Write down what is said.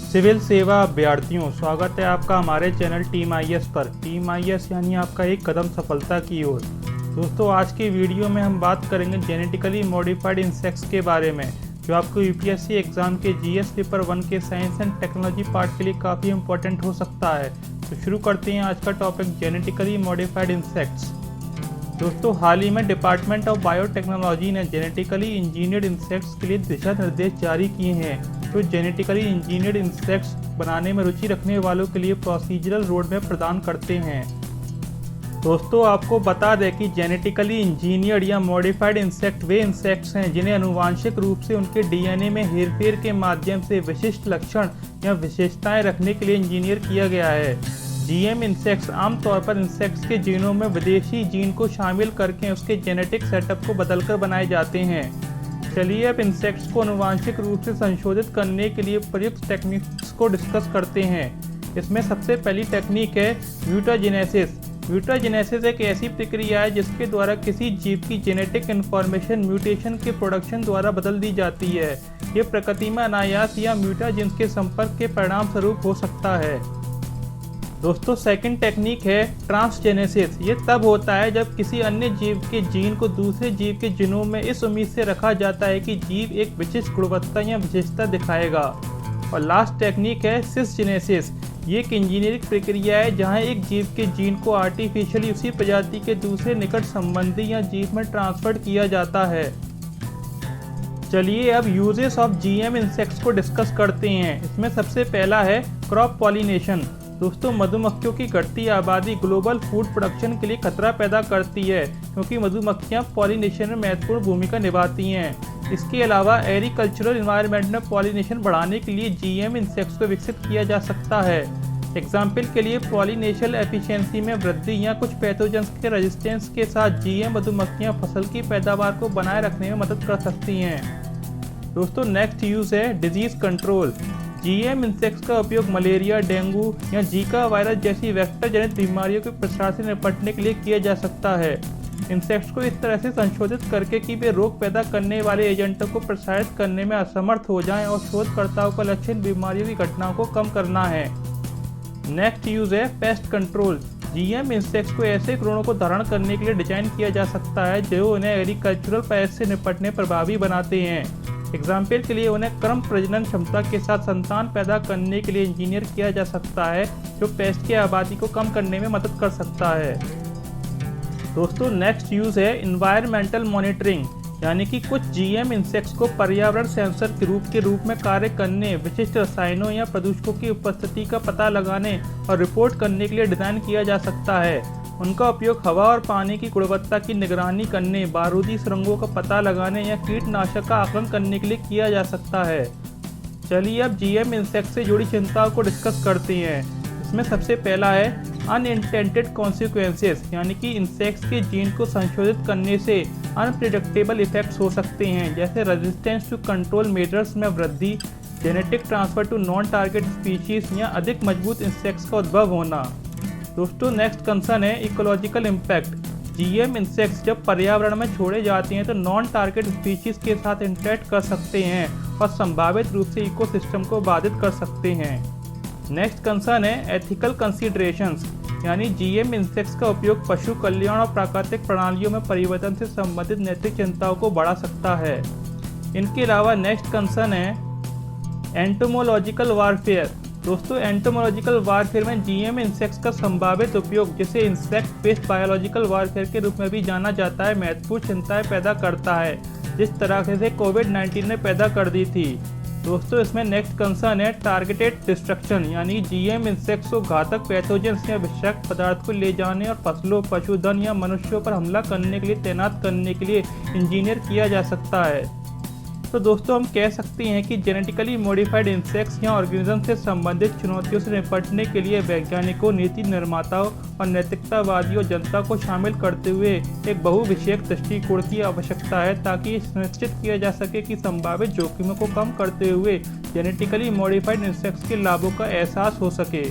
Civil सेवा अभ्यर्थियों, स्वागत है आपका हमारे चैनल टीम आईएएस पर। टीम आईएएस यानी आपका एक कदम सफलता की ओर। दोस्तों, आज की वीडियो में हम बात करेंगे जेनेटिकली मॉडिफाइड इंसेक्ट्स के बारे में, जो आपको यूपीएससी एग्जाम के जीएस पेपर 1 के साइंस एंड टेक्नोलॉजी पार्ट के लिए काफ़ी इंपॉर्टेंट हो सकता है। तो शुरू करते हैं आज का टॉपिक, जेनेटिकली मॉडिफाइड इंसेक्ट्स। दोस्तों, हाल ही में डिपार्टमेंट ऑफ बायोटेक्नोलॉजी ने जेनेटिकली इंजीनियर्ड इंसेक्ट्स के लिए दिशा निर्देश जारी किए हैं, जो जेनेटिकली इंजीनियर्ड इंसेक्ट्स बनाने में रुचि रखने वालों के लिए प्रोसीजरल रोडमैप प्रदान करते हैं। दोस्तों, आपको बता दें कि जेनेटिकली इंजीनियर्ड या मॉडिफाइड इंसेक्ट वे इंसेक्ट्स हैं जिन्हें आनुवांशिक रूप से उनके डीएनए में हेरफेर के माध्यम से विशिष्ट लक्षण या विशेषताएं रखने के लिए इंजीनियर किया गया है। जीएम इंसेक्ट्स आमतौर पर इंसेक्ट्स के जीनों में विदेशी जीन को शामिल करके उसके जेनेटिक सेटअप को बदलकर बनाए जाते हैं। चलिए अब इंसेक्ट्स को आनुवांशिक रूप से संशोधित करने के लिए प्रयुक्त टेक्निक्स को डिस्कस करते हैं। इसमें सबसे पहली टेक्निक है म्यूटाजेनेसिस। म्यूटाजेनेसिस एक ऐसी प्रक्रिया है जिसके द्वारा किसी जीव की जेनेटिक इन्फॉर्मेशन म्यूटेशन के प्रोडक्शन द्वारा बदल दी जाती है। ये प्रकृति में अनायास या म्यूटाजेंस के संपर्क के परिणाम स्वरूप हो सकता है। दोस्तों, सेकंड टेक्निक है ट्रांसजेनेसिस। ये तब होता है जब किसी अन्य जीव के जीन को दूसरे जीव के जीनोम में इस उम्मीद से रखा जाता है कि जीव एक विशिष्ट गुणवत्ता या विशेषता दिखाएगा। और लास्ट टेक्निक है सिसजेनेसिस। ये एक इंजीनियरिंग प्रक्रिया है जहां एक जीव के जीन को आर्टिफिशियली उसी प्रजाति के दूसरे निकट संबंधी या जीव में ट्रांसफर किया जाता है। चलिए अब यूजेस ऑफ जीएम इंसेक्ट्स को डिस्कस करते हैं। इसमें सबसे पहला है क्रॉप पॉलिनेशन। दोस्तों, मधुमक्खियों की घटती आबादी ग्लोबल फूड प्रोडक्शन के लिए खतरा पैदा करती है, क्योंकि मधुमक्खियां पॉलिनेशन में महत्वपूर्ण भूमिका निभाती हैं। इसके अलावा एग्रीकल्चरल एनवायरनमेंट में पॉलिनेशन बढ़ाने के लिए जीएम इंसेक्ट्स को विकसित किया जा सकता है। एग्जाम्पल के लिए पॉलिनेशन एफिशिएंसी में वृद्धि या कुछ पैथोजेंस के रेजिस्टेंस के साथ जीएम मधुमक्खियां फसल की पैदावार को बनाए रखने में मदद कर सकती हैं। दोस्तों, नेक्स्ट यूज है डिजीज कंट्रोल। जीएम इंसेक्ट्स का उपयोग मलेरिया, डेंगू या जीका वायरस जैसी वेक्टर जनित बीमारियों के प्रसार से निपटने के लिए किया जा सकता है। इंसेक्ट्स को इस तरह से संशोधित करके कि वे रोग पैदा करने वाले एजेंटों को प्रसारित करने में असमर्थ हो जाएं, और शोधकर्ताओं का लक्ष्य इन बीमारियों की घटनाओं को कम करना है। नेक्स्ट यूज है पेस्ट कंट्रोल। जीएम इंसेक्ट्स को ऐसे क्लोनों को धारण करने के लिए डिजाइन किया जा सकता है जो उन्हें एग्रीकल्चरल पेस्ट से निपटने प्रभावी बनाते हैं। एग्जाम्पल के लिए उन्हें क्रम प्रजनन क्षमता के साथ संतान पैदा करने के लिए इंजीनियर किया जा सकता है, जो पेस्ट की आबादी को कम करने में मदद कर सकता है। दोस्तों, नेक्स्ट यूज है इन्वायरमेंटल मॉनिटरिंग, यानी कि कुछ जीएम इंसेक्ट्स को पर्यावरण सेंसर के रूप में कार्य करने, विशिष्ट रसायनों या प्रदूषकों की उपस्थिति का पता लगाने और रिपोर्ट करने के लिए डिजाइन किया जा सकता है। उनका उपयोग हवा और पानी की गुणवत्ता की निगरानी करने, बारूदी सुरंगों का पता लगाने या कीटनाशक का आकलन करने के लिए किया जा सकता है। चलिए अब जीएम इंसेक्ट से जुड़ी चिंताओं को डिस्कस करते हैं। इसमें सबसे पहला है अनइंटेंडेड कॉन्सिक्वेंसेस, यानी कि इंसेक्ट्स के जीन को संशोधित करने से अनप्रिडिक्टेबल इफेक्ट्स हो सकते हैं, जैसे रेजिस्टेंस टू कंट्रोल मेजर्स में वृद्धि, genetic transfer to non target species या अधिक मजबूत इंसेक्ट्स का उद्भव होना। दोस्तों, नेक्स्ट कंसर्न है इकोलॉजिकल इम्पैक्ट। जीएम इंसेक्ट्स जब पर्यावरण में छोड़े जाते हैं तो नॉन टारगेट स्पीशीज के साथ इंटरेक्ट कर सकते हैं और संभावित रूप से इकोसिस्टम को बाधित कर सकते हैं। नेक्स्ट कंसर्न है एथिकल कंसीडरेशंस, यानी जीएम इंसेक्ट्स का उपयोग पशु कल्याण और प्राकृतिक प्रणालियों में परिवर्तन से संबंधित नैतिक चिंताओं को बढ़ा सकता है। इनके अलावा नेक्स्ट कंसर्न है एंटोमोलॉजिकल वारफेयर। दोस्तों, एंटोमोलॉजिकल वारफेयर में जीएम इंसेक्ट्स का संभावित उपयोग, जिसे इंसेक्ट बेस्ड बायोलॉजिकल वारफेयर के रूप में भी जाना जाता है, महत्वपूर्ण चिंताएं पैदा करता है, जिस तरह से कोविड-19 ने पैदा कर दी थी। दोस्तों, इसमें नेक्स्ट कंसर्न है टारगेटेड डिस्ट्रक्शन, यानी जीएम इंसेक्ट्स को घातक पैथोजेंस या विषाक्त पदार्थ को ले जाने और फसलों, पशुधन या मनुष्यों पर हमला करने के लिए तैनात करने के लिए इंजीनियर किया जा सकता है। तो दोस्तों, हम कह सकते हैं कि जेनेटिकली मॉडिफाइड इंसेक्ट्स या ऑर्गेनिज्म से संबंधित चुनौतियों से निपटने के लिए वैज्ञानिकों, नीति निर्माताओं और नैतिकतावादियों जनता को शामिल करते हुए एक बहुविषयक दृष्टिकोण की आवश्यकता है, ताकि ये सुनिश्चित किया जा सके कि संभावित जोखिमों को कम करते हुए जेनेटिकली मॉडिफाइड इंसेक्ट्स के लाभों का एहसास हो सके।